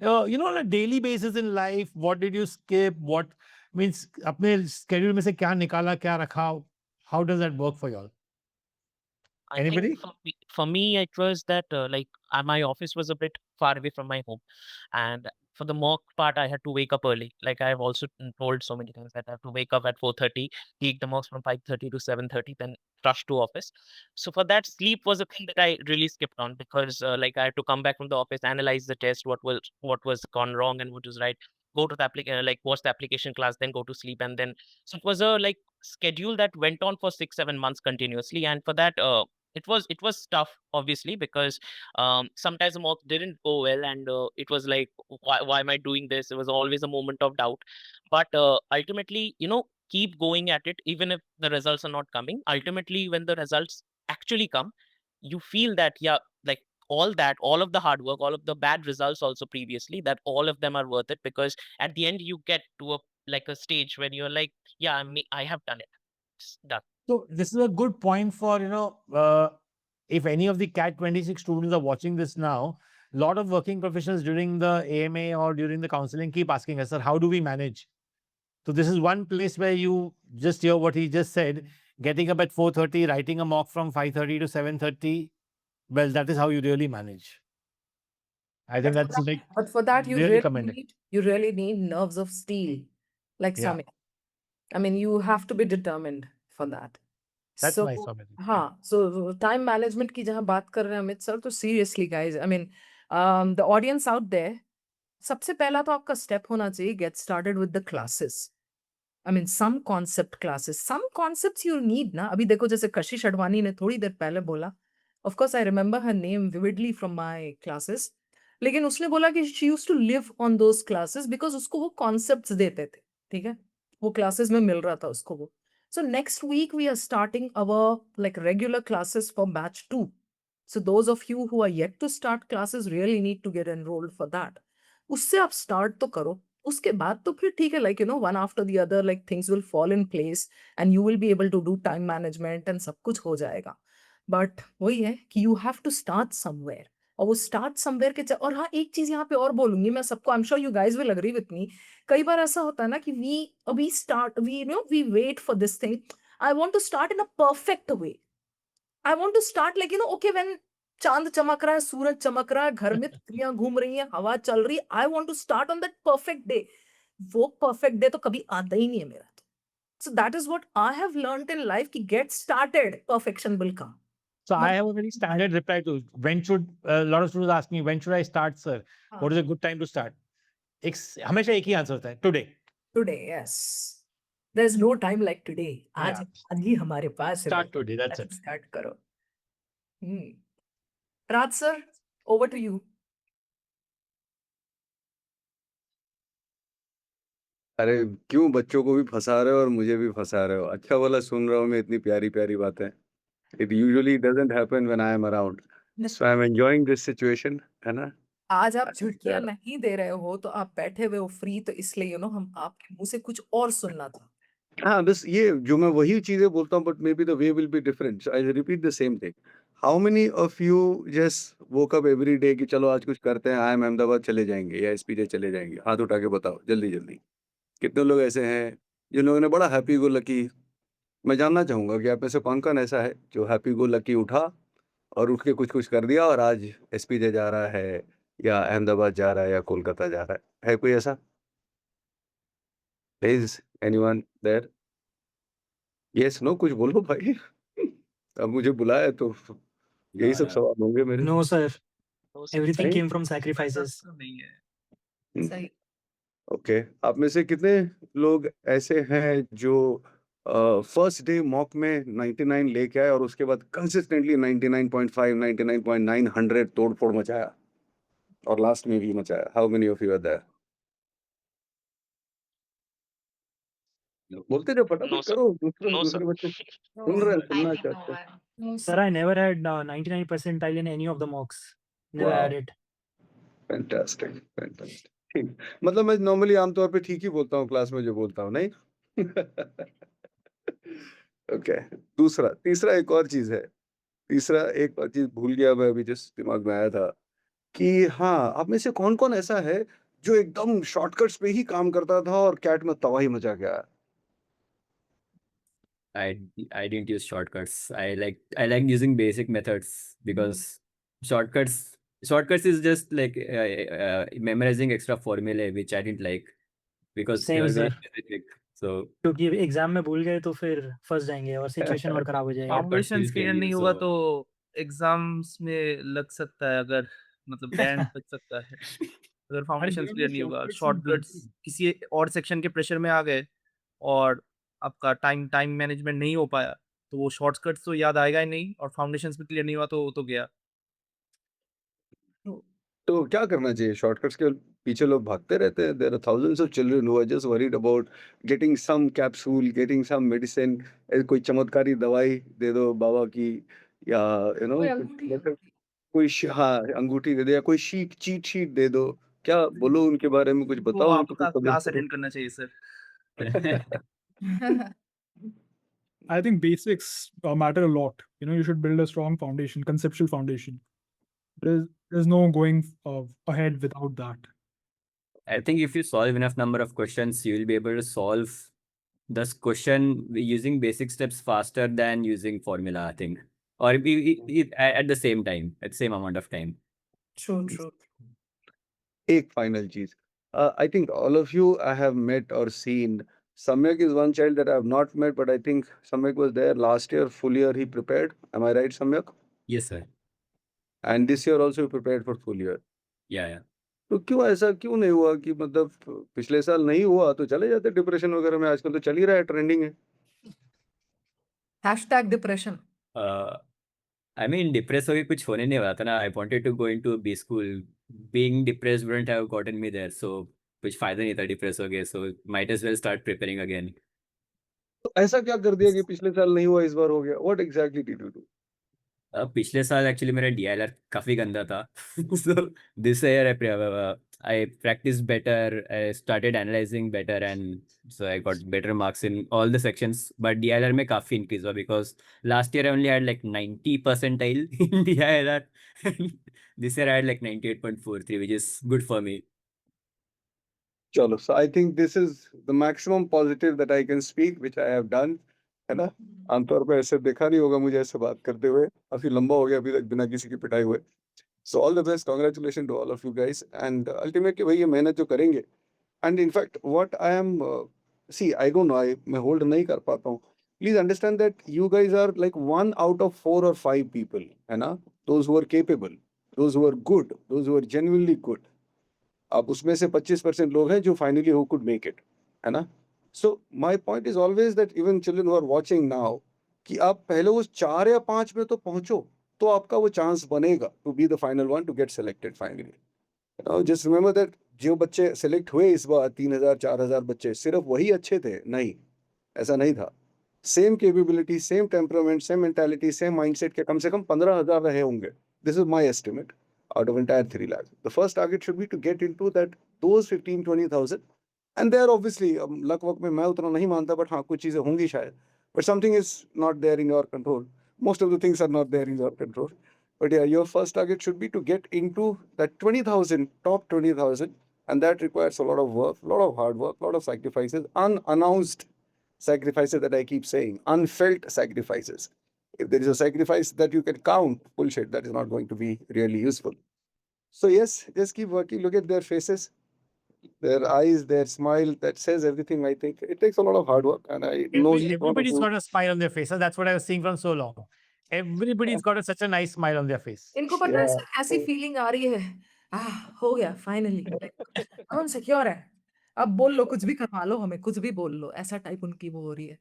On a daily basis in life, what did you skip? What means अपने schedule में से क्या निकाला, क्या रखा? How does that work for y'all? I think Anybody? for me it was that my office was a bit far away from my home, and for the mock part I had to wake up early. Like I've also told so many times that I have to wake up at 4:30, take the mocks from 5:30 to 7:30, then rush to office. So for that, sleep was a thing that I really skipped on because like I had to come back from the office, analyze the test, what was gone wrong and what was right. Go to the like watch the application class, then go to sleep, and then so it was a like schedule that went on for 6-7 months continuously, and for that it was tough obviously because sometimes the mock didn't go well, and it was like why am I doing this. It was always a moment of doubt, but ultimately keep going at it even if the results are not coming. Ultimately when the results actually come, you feel that yeah, like all of the hard work, all of the bad results also previously, that all of them are worth it, because at the end you get to a stage when you're like, yeah, I have done it. It's done. So this is a good point for, if any of the CAT 26 students are watching this now, a lot of working professionals during the AMA or during the counseling keep asking us, sir, how do we manage? So this is one place where you just hear what he just said, getting up at 4:30, writing a mock from 5:30 to 7:30. Well, that is how you really manage. I think But for that's that, like but for that really commending. you really need nerves of steel, like Yeah, Samir. I mean, you have to be determined for that. that's So, nice, Swamiji. हाँ, so time management की जहाँ बात कर रहे हैं Amit sir, तो seriously guys, I mean, the audience out there, सबसे पहला तो आपका step होना चाहिए, get started with the classes. I mean, some concept classes, some concepts you need ना. अभी देखो जैसे कशिश अडवाणी ने थोड़ी देर पहले बोला, of course I remember her name vividly from my classes, लेकिन उसने बोला कि she used to live on those classes because उसको वो concepts देते थे, ठीक है? वो classes में मिल रहा था उसको वो. So next week we are starting our like regular classes for batch 2. So those of you who are yet to start classes really need to get enrolled for that. उससे आप start तो करो. उसके बाद तो फिर ठीक है, like one after the other, like things will fall in place and you will be able to do time management and सब कुछ हो जाएगा. But वही है कि you have to start somewhere. और वो start somewhere के और हाँ, एक चीज यहाँ पे और बोलूंगी मैं सबको, I'm sure you guys will agree with me. कई बार ऐसा होता है ना कि we wait for this thing. I want to start in a perfect way. I want to start like okay, when चांद चमक रहा है, सूरज चमक रहा है, घर में तितलियां घूम रही हैं, हवा चल रही है, I want to start on that perfect day. वो perfect day तो कभी आता ही नहीं है मेरा तो. So that is what I have learned in life कि get started, perfection will come. So I मत have a very standard reply to when should a lot of students ask me when should I start, sir? What is a good time to start? हमेशा एक ही answer होता है, today. today, yes. There's no time like today. Yeah, आज ही हमारे पास है start भाई. today. That's it. Let's start करो. Raj sir, over to you. अरे क्यों बच्चों को भी फंसा रहे हो और मुझे भी फंसा रहे हो? अच्छा वाला सुन रहा हूँ मैं इतनी प्यारी प्यारी बातें. It usually doesn't happen when I am around. So I'm enjoying this situation, है ना? आज आप झुटकियां नहीं दे रहे हो तो आप बैठे हुए हो फ्री, तो इसलिए हम आपके मुंह से कुछ और सुनना था. हाँ, बस ये जो मैं वही चीजें बोलता हूँ, but maybe the way will be different. So I repeat the same thing. How many of you just woke up every day कि चलो आज कुछ करते हैं, IIM अहमदाबाद चले जाएंगे या SPJ चले जाएंगे? हाथ उठा के बताओ जल्दी जल्दी. कितने लोग ऐसे हैं जिन लोगों ने बड़ा हैप्पी गो लकी. मैं जानना चाहूंगा कि आप में से कौन कौन ऐसा है जो हैप्पी गो लकी उठा और उठ के कुछ कुछ कर दिया और आज SPJ जा रहा है या अहमदाबाद जा रहा है या कोलकाता जा रहा है कोई ऐसा? Please anyone there? Yes no कुछ बोलो भाई. अब मुझे बुलाया तो यही सब सवाल होंगे मेरे. No, sir. No, sir. Everything नहीं? came from sacrifices. सही. ओके. आप में से कितने लोग ऐसे हैं जो फर्स्ट डे मॉक में 99 लेके आए और उसके बाद कंसिस्टेंटली 99.5 99.9 100 तोड़ फोड़ मचाया और लास्ट में भी मचाया? How many of you are there? बोलते जाओ No, फटाफट sir. करो. दूसरे No, sir. दूसरे बच्चे सुन रहे हैं, सुनना चाहते हैं. Sir, I never had 99 percentile in any of the mocks. Never Wow. had it. Fantastic fantastic. ठीक. मतलब मैं नॉर्मली आमतौर पे ठीक ही बोलता हूँ क्लास में जो बोलता हूँ, नहीं? ओके. दूसरा तीसरा एक और चीज है. तीसरा एक और चीज भूल गया मैं अभी, जिस दिमाग में आया था. कि हाँ, आप में से कौन-कौन ऐसा है जो एकदम शॉर्टकट्स पे ही काम करता था और कैट में तबाही मचा के आया? I didn't use shortcuts. I like using basic methods because shortcuts is just like memorizing extra formulae which I didn't like because they Same were very same. specific. So क्योंकि एग्जाम में भूल गए तो फिर फंस जाएंगे और सिचुएशन और खराब हो जाएगा। shortcuts foundations will clear fail नहीं you. होगा So तो एग्जाम्स में लग सकता है, अगर मतलब बैंड बच सकता है। अगर फाउंडेशंस क्लियर नहीं होगा, शॉर्टकट्स किसी और सेक्शन के प्रेशर में आ गए और आपका टाइम टाइम मैनेजमेंट नहीं हो पाया, तो वो शॉर्टकट्स तो याद आएगा ही नहीं, और फाउंडेशंस भी क्लियर नहीं हुआ तो वो तो गया। तो क्या करना चाहिए? शॉर्टकट्स के पीछे लोग भागते रहते हैं। There are thousands of children who are just worried about getting some capsule, getting some medicine, कोई चमत्कारी दवाई दे दो बाबा की, या यू नो कोई कुछ अंगूठी मतलब कोई हाँ, अंगूठी दे दो या कोई चीट शीट दे दो। क्या बोलो उनके बारे में, कुछ तो बताओ उनको, कुछ आपका सजेस्ट क्लास करो। अटेंड करना चाहिए sir. I think basics matter a lot. You know, you should build a strong foundation, conceptual foundation. There's no going ahead without that. I think if you solve enough number of questions, you will be able to solve this question using basic steps faster than using formula, I think. Or at the same time, at the same amount of time. True एक final चीज, I think all of you I have met और seen. Samyak is one child that I have not met, but I think Samyak was there last year, full year he prepared. Am I right, Samyak? Yes, sir. And this year also he prepared for full year. Yeah, yeah. तो क्यों ऐसा क्यों नहीं हुआ कि मतलब पिछले साल नहीं हुआ तो चले जाते डिप्रेशन वगैरह में? आजकल तो चल ही रहा है, ट्रेंडिंग है. Hashtag depression Uh, I mean, depressed होके कुछ होने नहीं वाला था ना. I wanted to go into B school. Being depressed wouldn't have gotten me there. So कुछ फायदा नहीं था depressed होके. So might as well start preparing again. तो ऐसा क्या कर दिया कि पिछले साल नहीं हुआ इस बार हो गया? What exactly did you do? पिछले साल एक्चुअली मेरा DLR काफी गंदा था. So this year I practiced better. I started analyzing better, and so I got better marks in all the sections. But DLR में काफी increase हुआ because last year I only had like 90 percentile in DLR. This year I had like 98.43, which is good for me. चलो, so I think this is the maximum positive that I can speak, which I have done, है ना? आमतौर पे ऐसे देखा नहीं होगा मुझे ऐसे बात करते हुए. काफी लंबा हो गया अभी तक बिना किसी की पिटाई हुए. So all the best, congratulations to all of you guys, and ultimately वही ये मेहनत जो करेंगे. And in fact, what I am, see, I don't know, मैं hold नहीं कर पाता हूँ. Please understand that you guys are like 1 out of 4 or 5 people, है ना? Those who are capable, those who are good, those who are genuinely good. अब उसमें से 25% लोग हैं जो finally who could make it, है ना? So my point is always that even children who are watching now, कि आप पहले उस 4 या 5 में तो पहुंचो, तो आपका वो चांस बनेगा to be the final one to get selected finally. Just remember that जो बच्चे सेलेक्ट हुए इस बार 3000 4000 बच्चे, सिर्फ वही अच्छे थे? नहीं, ऐसा नहीं था. Same capability, same temperament, same mentality, same mindset के कम से कम 15000 रहे होंगे. This is my estimate out of entire 3 lakhs. The first target should be to get into that, those 15-20,000. And there obviously, luck work में मैं उतना नहीं मानता, but हाँ कुछ चीजें होंगी शायद. But something is not there in your control. Most of the things are not there in your control. But yeah, your first target should be to get into that 20,000, top 20,000. And that requires a lot of work, a lot of hard work, a lot of sacrifices, unannounced sacrifices that I keep saying, unfelt sacrifices. If there is a sacrifice that you can count, bullshit, that is not going to be really useful. So yes, just keep working. Look at their faces, their eyes, their smile. That says everything, I think. It takes a lot of hard work, and I know each one of Everybody's you. got a smile on their face. That's what I was seeing from so long. Everybody's got such a nice smile on their face. इनको पता है Yeah. Sir ऐसी feeling आ रही है, हो गया finally, कौन secure है, अब बोल लो कुछ भी करवा लो, हमें कुछ भी बोल लो, ऐसा टाइप उनकी वो हो रही है.